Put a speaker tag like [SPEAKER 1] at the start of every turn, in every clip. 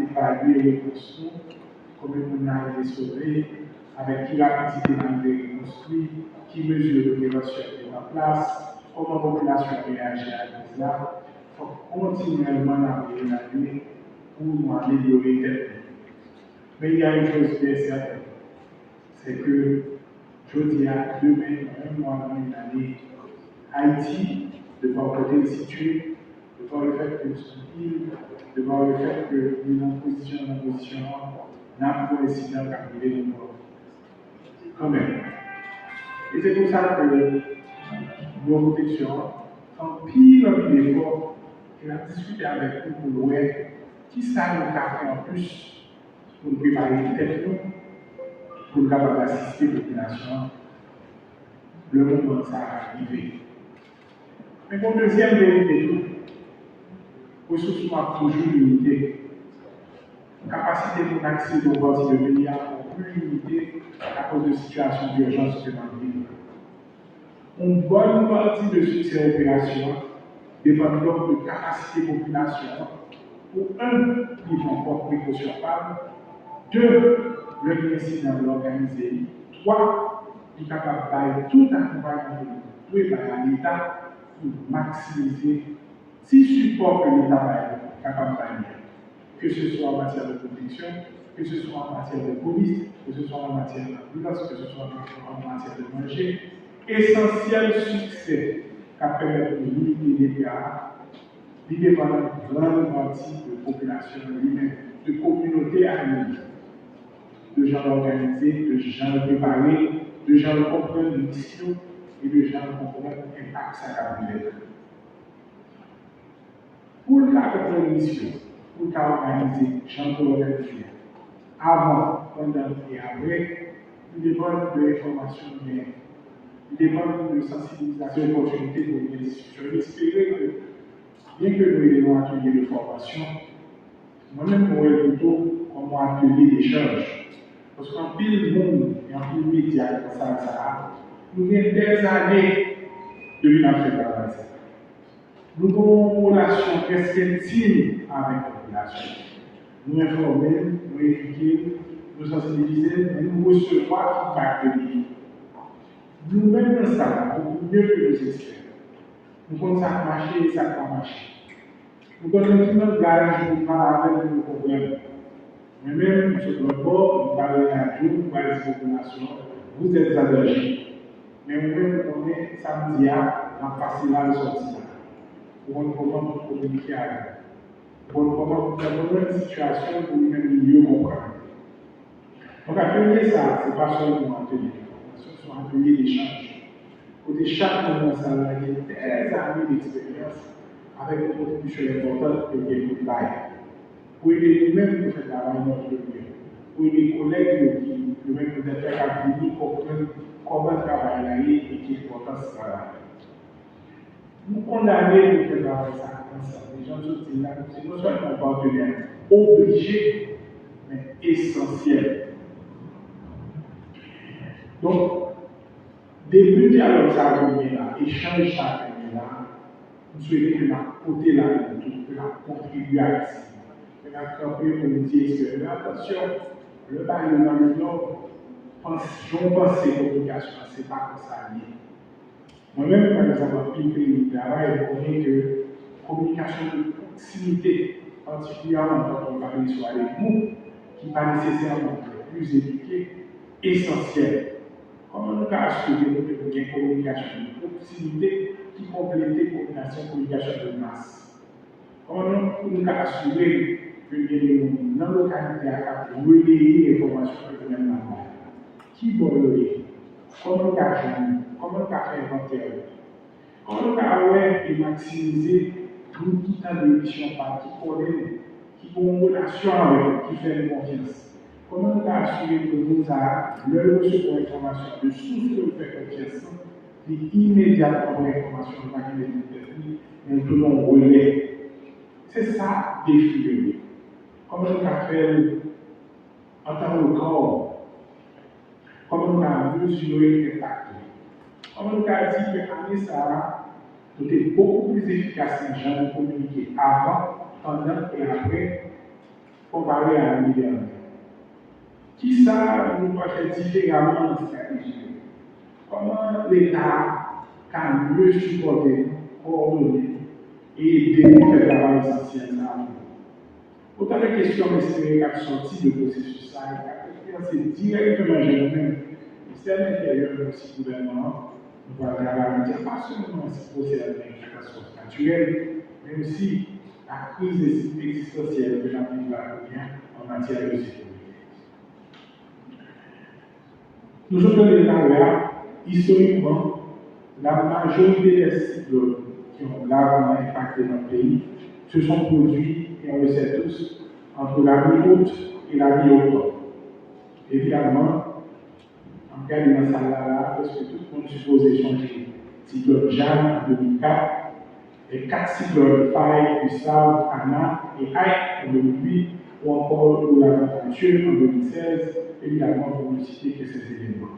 [SPEAKER 1] évaluer les ressources, combien on a été sauvé, avec qui rapidité on a été reconstruit, qui mesure de prévention est en place, comment la population réagit à cela. Il faut continuellement évaluer pour améliorer quelque chose. Mais il y a une chose qui est certaine, c'est que je dis à demain, un mois dans une année, Haïti, devant le côté situé, devant le fait que nous sommes îles, devant le fait que nous sommes en position, n'a pas incident qu'à arriver dans le monde. Quand même. Et c'est pour ça que nos protections, en pile d'efforts, et on a discuté avec nous pour voir qui ça nous a fait en plus pour nous préparer peut-être nous, pour nous capables d'assister la population, le moment où ça va arriver. Mais pour deuxième vérité, ressources sont toujours limitées. Capacité pour accéder aux parties de pays est plus limitée à cause de situations d'urgence que dans le pays. Une bonne partie de succès opérationnel dépend donc de capacité de population pour un, vivre en forte précaution pas, deux, le incident de l'organiser, trois, il est capable de tout accompagnement de l'État pour maximiser si support que l'État est capable de faire, que ce soit en matière de protection, que ce soit en matière de police, que ce soit en matière d'ambulance, que ce soit en matière de manger. Essentiel succès qu'a permis de limiter les dégâts, il dépend d'une grande partie de la population lui-même, de communautés amies, de gens organisés, de gens préparés, de gens qui comprennent les missions et de gens qui comprennent l'impact que ça a pu être. Pour le cas de la mission, pour le cas organisé, gens qui organisés, avant, pendant et après, il dépend de l'information bien. Il dépend de sensibilisation et d'opportunités pour les institutions. J'espère que, bien que nous ayons un atelier de formation, moi-même, je pourrais plutôt comme un atelier d'échange. Parce qu'en pile monde et en pile média comme ça, nous avons des années de venir faire le travail. Nous avons une relation presque intime avec la population. Nous informer, nous éduquer, nous sensibiliser, mais nous recevoir feedback de lui. Nous-mêmes, dans ça, beaucoup mieux que nos experts. Nous connaissons ça marcher et ça pas marcher. Nous connaissons notre garage pour parler avec nos problèmes. Mais même sur le bord, nous parlons à Dieu, nous parlons à la population, vous êtes allergiques. Mais nous-mêmes, on est samedi à passer là le sortir. Pour nous comment nous communiquer avec eux. Pour nous comment nous avons une situation pour nous-mêmes mieux comprendre. Donc, atelier ça, ce n'est pas seulement un atelier. C'est un atelier d'échange. Côté chaque moment, ça a des années d'expérience avec une contribution importante que les autres baillent. Pour aider nous-mêmes pour faire travail dans notre lieu. Pour aider les collègues qui nous-mêmes peut-être faire accueillir, comprendre comment travailler et qui est important ce travail. Nous condamner pour faire travail ça ensemble. Les gens se disent là, c'est non seulement un partenaire obligé, mais essentiel. Donc, début dialogue ça a là, échange ça a là, nous souhaitons que la côté là, que la contribuer à ça. Que la campagne pour nous dire que attention, le bail dans le nord, j'en pense que la communication, ce n'est pas comme ça. Moi-même, par exemple, en pays de travail, je connais que la communication de proximité, particulièrement quand on parle sur avec vous, qui n'est pas nécessairement plus éduquée, essentielle. Comment nous assurer que une communication de proximité qui complète la communication de masse? Comment nous assurer que dans la localité à relayer l'information que nous avons? Qui va relayer? Comment nous agir? Comment nous faire inventaire? Comment nous avoir et maximiser tout qui a des missions par qui connaît, qui ont une relation avec, qui fait confiance? Comment nous assurer que nous avons le recevoir l'information de source que nous faisons confiance, et immédiatement l'information de la qualité, mais tout le monde relais. C'est ça, défi. Comment nous faire en tant que corps? Comment nous mesurer l'impact? Comment nous dire que l'année ça nous est beaucoup plus efficace en gens de communiquer avant, pendant et après comparé à l'année dernière. Qui ça nous peut faire différemment de stratégie? Comment l'État can mieux supporter, coordonner et aider à faire le travail essentiel ça? Autant de questions espérées qu'à sortir de processus ça, c'est directement géré le ministère de l'Intérieur, mais aussi le gouvernement. Nous allons garantir pas seulement ce procès de catastrophe naturelle, mais aussi la crise existentielle que l'Afrique va connaître en matière de sécurité. Nous autres les Canadiens, historiquement, la majorité des cyclones qui ont largement impacté notre pays se sont produits, et on le sait tous, entre la mi-août et la mi-octobre. Évidemment, en cas de salle-là, parce que tout le monde supposait changer cyclone Jeanne en 2004, et 4 cyclones Faye, Gustave, Anna et Ike en 2008, ou encore l'ouragan Mathieu en 2016, évidemment, pour ne citer que ces événements.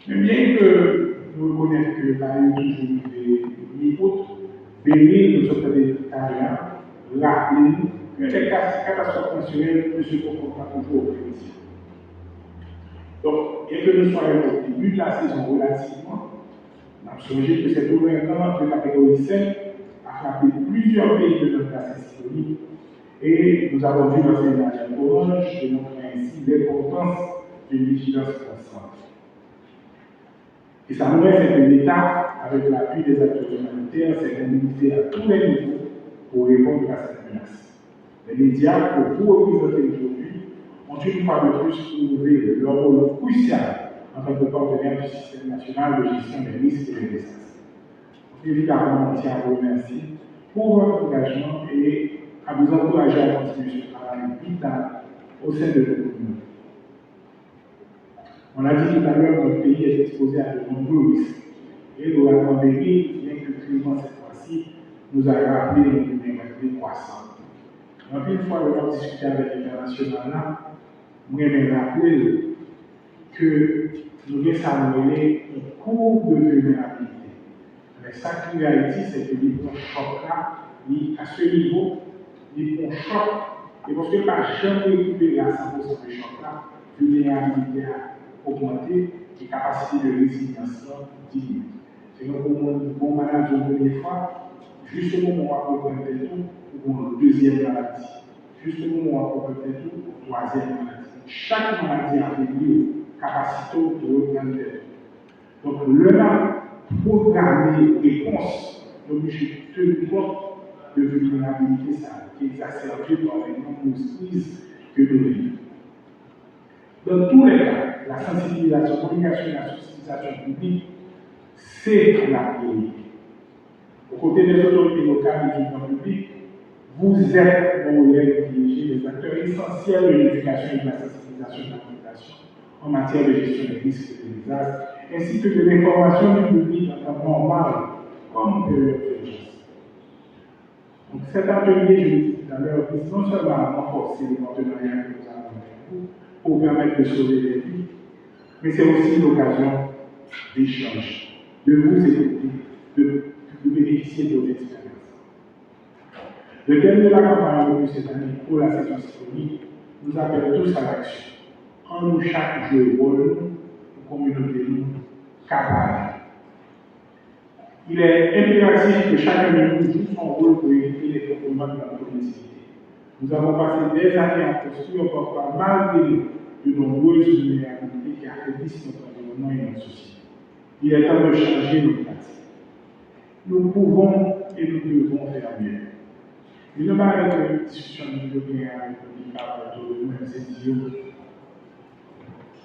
[SPEAKER 1] Mais bien que nous reconnaissons que la toujours des mi-août, béni nous sommes des Italiens, rappelez-nous que les catastrophes naturelles ne se confondent pas toujours au prévision. Donc, bien que nous soyons au début de la saison relativement, on a songé que cet ouragan de catégorie 5 a frappé plusieurs pays de notre bassin cyclonique et nous avons dû lancer une alerte orange démontrant ainsi l'importance d'une vigilance constante. Et ça nous reste que l'État, avec l'appui des acteurs humanitaires, s'est mobilisé à tous les niveaux pour répondre à cette menace. Les médias, pour vous représenter aujourd'hui, ont une fois de plus prouvé leur rôle crucial en tant que partenaire du système national de gestion des risques et des désastres. Évidemment, on tient à vous remercier pour votre engagement et à vous encourager à continuer ce travail vital au sein de notre communauté. On l'a dit tout à l'heure, notre pays est exposé à de nombreux risques. Et la pandémie, bien que clément cette fois-ci, nous a rappelé une vulnérabilité croissante. Donc, une fois que nous discuté avec l'international, nous avons rappelé que nous devons s'améliorer une courbe de vulnérabilité. Mais ça qui est Haïti, c'est que les points chocs là, à ce niveau, les points chocs, et parce que pas jamais récupérer à 100% de choc là, vulnérabilité a augmenté et capacité de résilience diminue. C'est donc pour mon bon malade une première fois, juste au moment où on va prendre tout, pour une deuxième maladie. Juste au moment où on va prendre tout, pour une troisième maladie. Chaque maladie a une capacité de reprendre des tout. Donc, le programmer réponse, l'objet de tenir compte de vulnérabilité, ça, qui est exacerbée par les nombreuses crises que nous vivons. Dans tous les cas, la sensibilisation, la communication et la sensibilisation publique, c'est la priorité. Aux côtés des autorités locales et du grand public, vous êtes, mon collègue privilégié, les acteurs essentiels de l'éducation et de la sensibilisation de la population en matière de gestion des risques et des désastres, ainsi que de l'information du public en temps normal, comme période d'urgence. Donc cet atelier, je l'ai dit tout à l'heure, vise non seulement à renforcer les partenariats que nous avons avec vous pour permettre de sauver des vies, mais c'est aussi l'occasion d'échange, de vous écouter, de bénéficier de vos expériences. Le thème de la campagne de cette année pour la saison cyclonique nous appelle tous à l'action. En nous, chaque jour, rôle, pour communauté nous, capable. Il est impératif que chacun de nous joue son rôle pour éviter les fondements de la collectivité. Nous avons passé des années à construire, parfois malgré de nombreuses vulnérabilités qui affaiblissent notre environnement et notre société. Il est temps de changer nos pratiques. Nous pouvons et nous devons faire mieux. Il ne va pas être une discussion de bien avec le Nicolas autour de nous-mêmes, c'est dire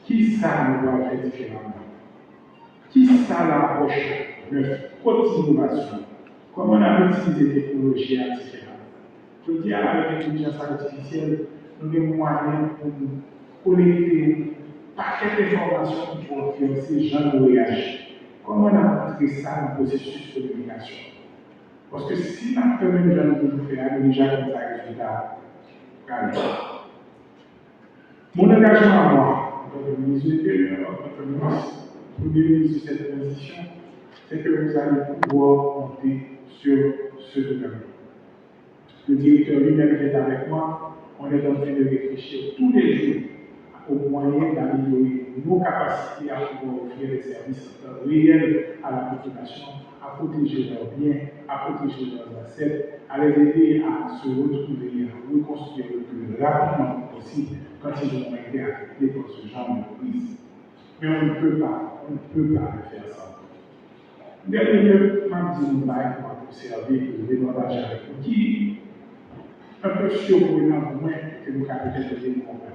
[SPEAKER 1] qui ça nous doit faire différemment? Qui ça l'approche de haute innovation? Comment on a utilisé les technologies artificielles? Je dis avec l'intelligence artificielle, nous avons moyens pour nous collecter un paquet d'informations pour influencer les gens de réagir. Comment on a montré ça dans le processus de communication? Parce que si la première de gens nous faire, nous déjà comme ça résultat. Mon engagement à moi, en tant que ministre de l'Intérieur, en tant que ministre, premier ministre de cette transition, c'est que vous allez pouvoir compter sur ce gouvernement. Le directeur lui-même est avec moi, On est en train de réfléchir tous les jours aux moyens d'améliorer nos capacités à pouvoir offrir des services réels à la population, à protéger leurs biens, à protéger leurs assets, à les aider à se retrouver, à reconstruire le plus rapidement possible quand ils ont été affectés par ce genre de crise. Mais on ne peut pas le faire ça. Dernièrement, nous avons observé le démontage avec nous, qui est un peu surprenant pour moi, que nous avons peut-être été compris.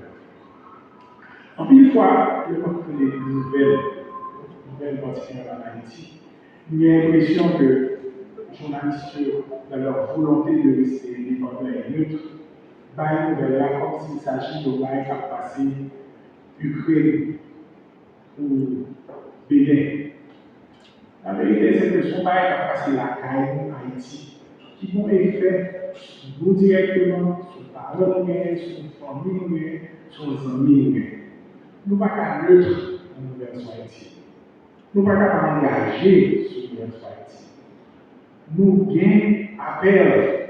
[SPEAKER 1] En une fois, je pense que les nouvelles particulièrement en Haïti, il y a l'impression que les journalistes, dans leur volonté de rester indépendants et neutres, baillent nouvelles là comme s'il s'agit de bail qui a passé Ukraine ou Bénin. La vérité, c'est que ce bail qui a passé la caille en Haïti, qui vont effet nous directement sur parents, sur famille, sur les amis. Nous ne pouvons pas être neutres en l'université Haïti. Nous ne pouvons pas engager sur l'université Haïti. Nous gagnons appel.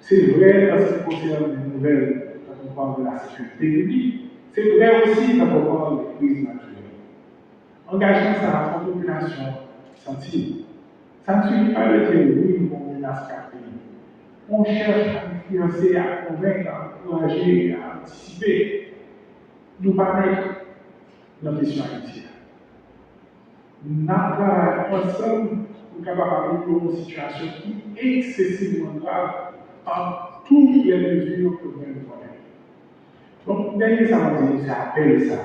[SPEAKER 1] C'est vrai en ce qui concerne les nouvelles, quand on parle de la sécurité publique. C'est vrai aussi quand on parle des crises naturelles. Engagement, ça la population sensible. Ça ne suffit pas de dire oui, on menace quatre pays. On cherche à influencer, à convaincre, à encourager, à anticiper. Nous ne pouvons pas être dans la question haïtienne. Nous avons ensemble pour capables de une situation qui est excessivement grave par toutes les mesures que nous avons. Donc, dernier ça va dire, c'est appel ça,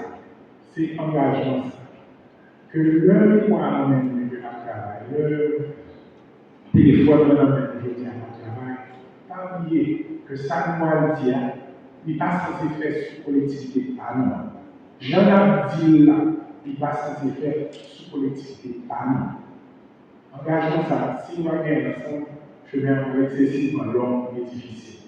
[SPEAKER 1] c'est engagement ça. Que le mois même de la travail, le téléphone de la même de travail, pas oublier que ça nous dit, il passe ses effets sur la collectivité par nous. J'en ai dit là, il passe ses effets sur la collectivité par nous. Engagement ça, si nous avons ensemble, je vais excessivement long et difficile.